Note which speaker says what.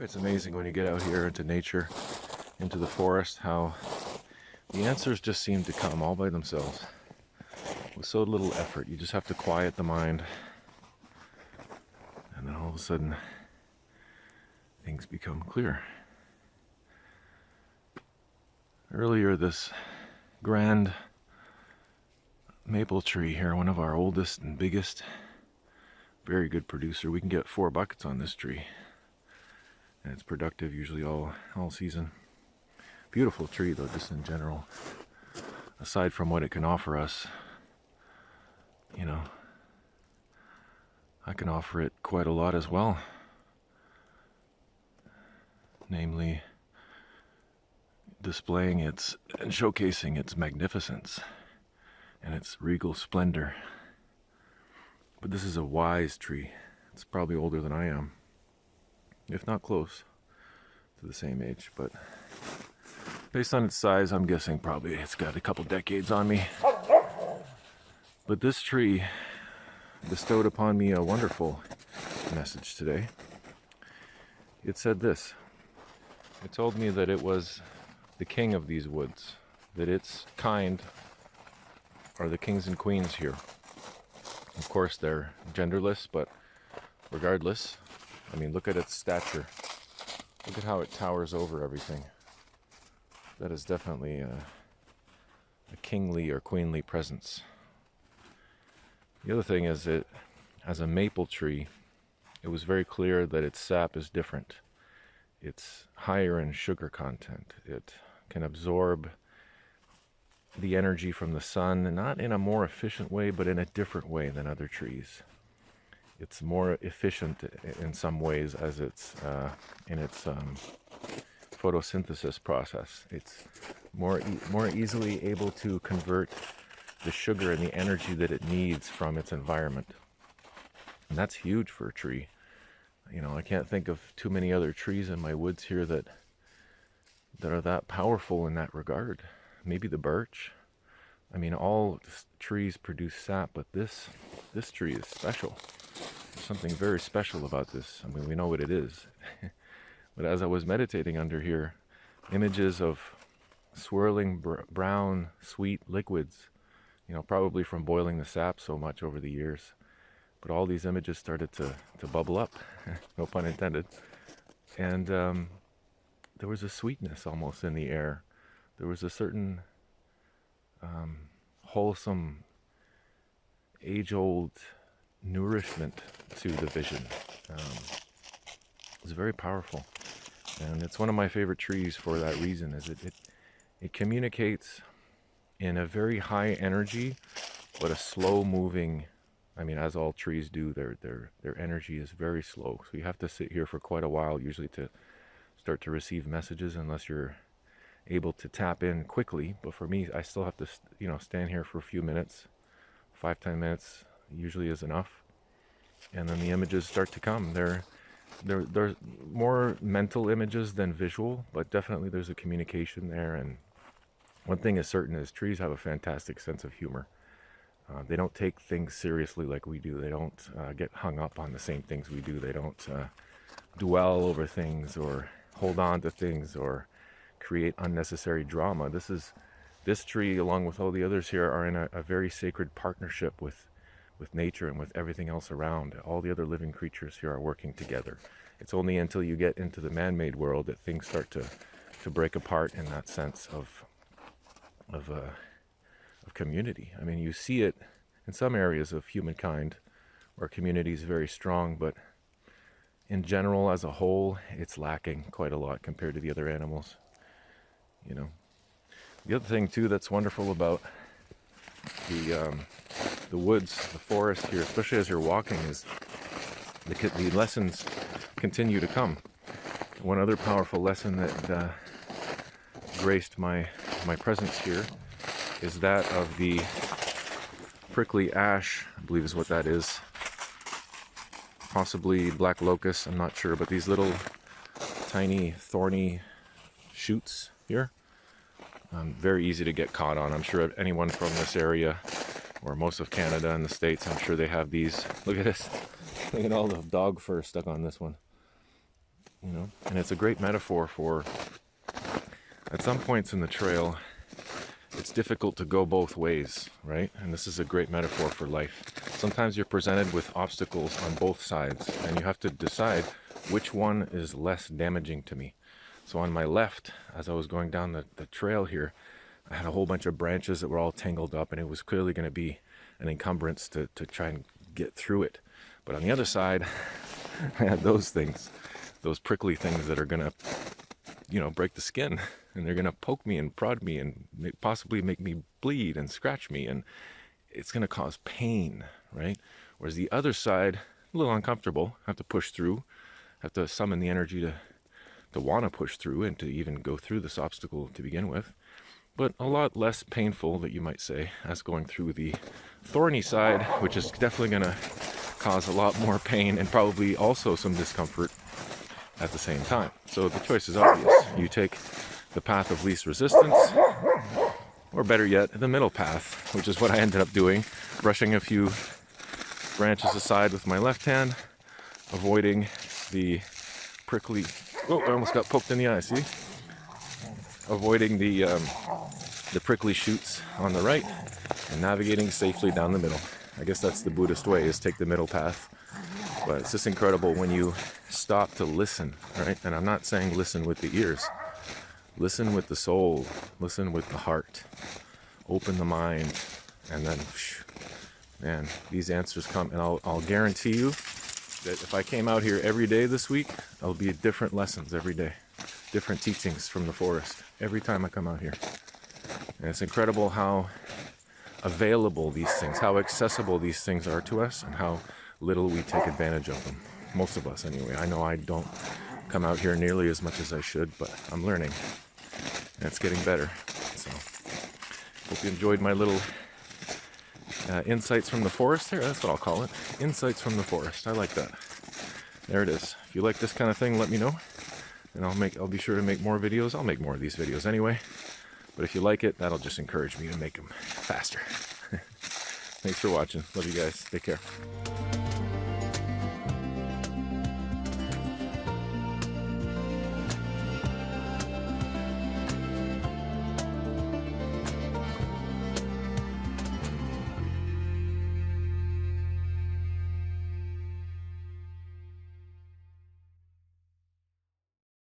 Speaker 1: It's amazing when you get out here into nature, into the forest, how the answers just seem to come all by themselves with so little effort. You just have to quiet the mind, and then all of a sudden things become clear. Earlier, this grand maple tree here, one of our oldest and biggest, very good producer. We can get 4 buckets on this tree, and it's productive usually all season. Beautiful tree though, just in general. Aside from what it can offer us, you know, I can offer it quite a lot as well. Namely, displaying its and showcasing its magnificence and its regal splendor. But this is a wise tree. It's probably older than I am, if not close to the same age, but based on its size, I'm guessing probably it's got a couple decades on me. But this tree bestowed upon me a wonderful message today. It said this. It told me that it was the king of these woods, that its kind are the kings and queens here. Of course, they're genderless, but regardless, I mean, look at its stature. Look at how it towers over everything. That is definitely a kingly or queenly presence. The other thing is that as a maple tree, it was very clear that its sap is different. It's higher in sugar content. It can absorb the energy from the sun, not in a more efficient way, but in a different way than other trees. It's more efficient in some ways as it's in its photosynthesis process. It's more easily able to convert the sugar and the energy that it needs from its environment. And that's huge for a tree. You know, I can't think of too many other trees in my woods here that are that powerful in that regard. Maybe the birch. I mean, all trees produce sap, but this tree is special. There's something very special about this. I mean, we know what it is. But as I was meditating under here, images of swirling brown, sweet liquids, you know, probably from boiling the sap so much over the years. But all these images started to bubble up, no pun intended. And there was a sweetness almost in the air. There was a certain wholesome, age-old nourishment to the vision. It was very powerful. And it's one of my favorite trees for that reason, is it communicates in a very high energy, but a slow-moving. I mean, as all trees do, their energy is very slow. So you have to sit here for quite a while usually to start to receive messages, unless you're able to tap in quickly. But for me, I still have to, you know, stand here for a few minutes. 5-10 minutes usually is enough. And then the images start to come. They're more mental images than visual, but definitely there's a communication there. And one thing is certain is trees have a fantastic sense of humor. They don't take things seriously like we do. They don't get hung up on the same things we do. They don't dwell over things or hold on to things or create unnecessary drama. This tree, along with all the others here, are in a very sacred partnership with nature and with everything else around. All the other living creatures here are working together. It's only until you get into the man-made world that things start to break apart in that sense of community. I mean, you see it in some areas of humankind where community is very strong, but in general, as a whole, it's lacking quite a lot compared to the other animals. You know, the other thing too that's wonderful about the woods, the forest here, especially as you're walking, is the lessons continue to come. One other powerful lesson that graced my presence here is that of the prickly ash, I believe is what that is. Possibly black locust, I'm not sure, but these little tiny thorny shoots here, very easy to get caught on. I'm sure anyone from this area, or most of Canada and the States, I'm sure they have these. Look at this. Look at all the dog fur stuck on this one. you know, and it's a great metaphor for, at some points in the trail, it's difficult to go both ways, right? And this is a great metaphor for life. Sometimes you're presented with obstacles on both sides, and you have to decide which one is less damaging to me. So on my left, as I was going down the trail here, I had a whole bunch of branches that were all tangled up, and it was clearly going to be an encumbrance to try and get through it. But on the other side, I had those things, those prickly things that are going to, you know, break the skin, and they're going to poke me and prod me and possibly make me bleed and scratch me, and it's going to cause pain, right? Whereas the other side, a little uncomfortable, have to push through, have to summon the energy to want to push through and to even go through this obstacle to begin with, but a lot less painful, that you might say, as going through the thorny side, which is definitely going to cause a lot more pain and probably also some discomfort at the same time. So the choice is obvious. You take the path of least resistance, or better yet, the middle path, which is what I ended up doing, brushing a few branches aside with my left hand, avoiding the prickly, oh, I almost got poked in the eye, see? Avoiding the prickly shoots on the right, and navigating safely down the middle. I guess that's the Buddhist way, is take the middle path. But it's just incredible when you stop to listen, right? And I'm not saying listen with the ears. Listen with the soul. Listen with the heart. Open the mind. And then, man, these answers come. And I'll guarantee you that if I came out here every day this week, there'll be different lessons every day. Different teachings from the forest every time I come out here. And it's incredible how available these things, how accessible these things are to us, and how little we take advantage of them. Most of us, anyway. I know I don't come out here nearly as much as I should, but I'm learning, and it's getting better. So, hope you enjoyed my little insights from the forest there. That's what I'll call it. Insights from the forest. I like that. There it is. If you like this kind of thing, let me know, and I'll be sure to make more videos. I'll make more of these videos anyway. But if you like it, that'll just encourage me to make them faster. Thanks for watching. Love you guys. Take care.